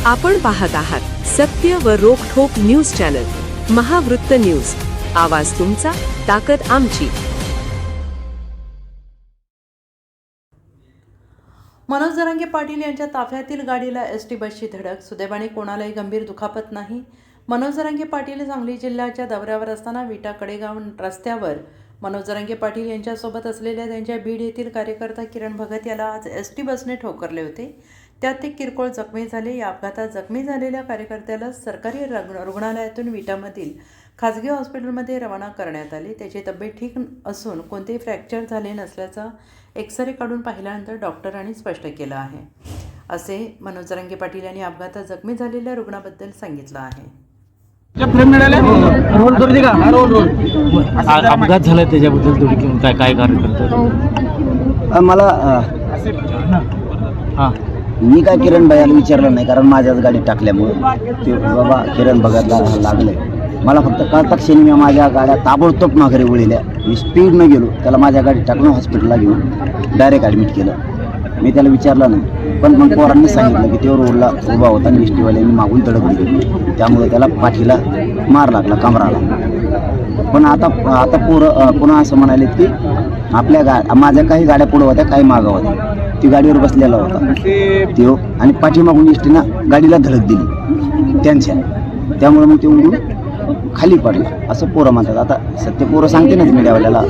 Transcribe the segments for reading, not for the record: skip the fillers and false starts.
आपण पाहत आहात सत्य व रोखठोक न्यूज चॅनल महावृत्त न्यूज। आवाज तुमचा, ताकद आमची। मनोज जरांगे पाटील यांच्या ताफ्यातील गाडीला एसटी बसची धडक। सुदैवाने कोणालाही गंभीर दुखापत नाही। मनोज जरांगे पाटील सांगली जिल्ह्याच्या दौऱ्यावर असताना विटा कडेगाव रस्त्यावर मनोज जरांगे पाटील यांच्यासोबत असलेल्या त्यांच्या बीड येथील कार्यकर्ता किरण भगत याला आज एसटी बसने ठोकरले होते। त्यात ते किरकोळ जखमी झाले। या अपघातात जखमी झालेल्या कार्यकर्त्याला सरकारी रुग्णालयातून विटामधील खासगी हॉस्पिटलमध्ये रवाना करण्यात आले। त्याची तब्येत ठीक असून कोणतेही फ्रॅक्चर झाले नसल्याचा एक्सरे काढून पाहिल्यानंतर डॉक्टरांनी स्पष्ट केलं आहे, असे मनोज जरांगे पाटील यांनी अपघातात जखमी झालेल्या रुग्णाबद्दल सांगितलं आहे। अपघात झाला त्याच्याबद्दल थोडी किंवा काय काय कारण करतात मला मी काय किरण भाईला विचारलं नाही, कारण माझ्याच गाडी टाकल्यामुळे ते बाबा किरण भगतला लागले। मला फक्त कळता क्षणी मी माझ्या गाड्या ताबडतोब माघारी वळल्या। मी स्पीडनं गेलो, त्याला माझ्या गाडी टाकून हॉस्पिटलला घेऊन डायरेक्ट ॲडमिट केलं। मी त्याला विचारलं नाही, पण मग पोरांनी सांगितलं की तो रोडला उभा होता आणि एसटीवाल्यांनी मागून धडक दिली, त्यामुळे त्याला पाठीला मार लागला, कमराला। पण आता पुन्हा असं म्हणाले की आपल्या माझ्या काही गाड्या पुढं होत्या, काही मागं होत्या। ती गाडीवर बसलेला होता तो, आणि पाठीमागून एसटीनं गाडीला धडक दिली त्यांच्या, त्यामुळे मग ते उडून खाली पडला असं पोरं म्हणतात। आता सत्य पोरं सांगते नाच मीडियावाल्याला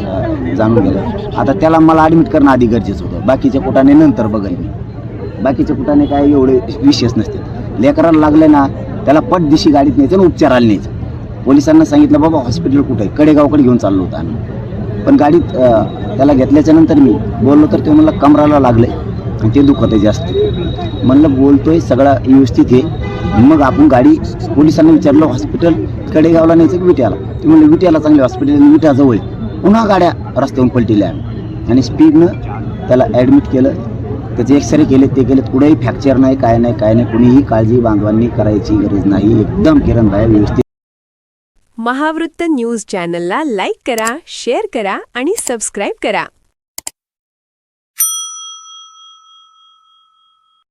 जाणून गेलं। आता त्याला मला ॲडमिट करणं आधी गरजेचं होतं, बाकीच्या कुठाने नंतर बघेल मी। बाकीच्या कुठाने काय एवढे विशेष नसते। लेकराला लागले ना त्याला पटदिशी गाडीत न्यायचं आणि उपचाराला न्यायचं। पोलिसांना सांगितलं बाबा हॉस्पिटल कुठं आहे, कडेगावकडे घेऊन चाललो होतो आम्ही। पण गाडीत त्याला घेतल्याच्या नंतर मी बोललो तर ते म्हणलं कमराला लागले आणि ते दुखत आहे जास्त। म्हणलं बोलतोय सगळं व्यवस्थित आहे, मग आपण गाडी पोलिसांना विचारलं हॉस्पिटल कडेगावला न्यायचं की विट्याला। ते म्हणलं विट्याला चांगले हॉस्पिटल, विट्याजवळ। पुन्हा गाड्या रस्त्यावरून पलटिल्या आणि स्पीडनं त्याला ॲडमिट केलं, त्याचे एक्सरे केले, ते केले, कुठेही फ्रॅक्चर नाही, काय नाही। कुणीही काळजी बांधवांनी करायची गरज नाही, एकदम किरण भाई व्यवस्थित। महावृत्त न्यूज चॅनलला लाईक करा, शेअर करा आणि सबस्क्राइब करा।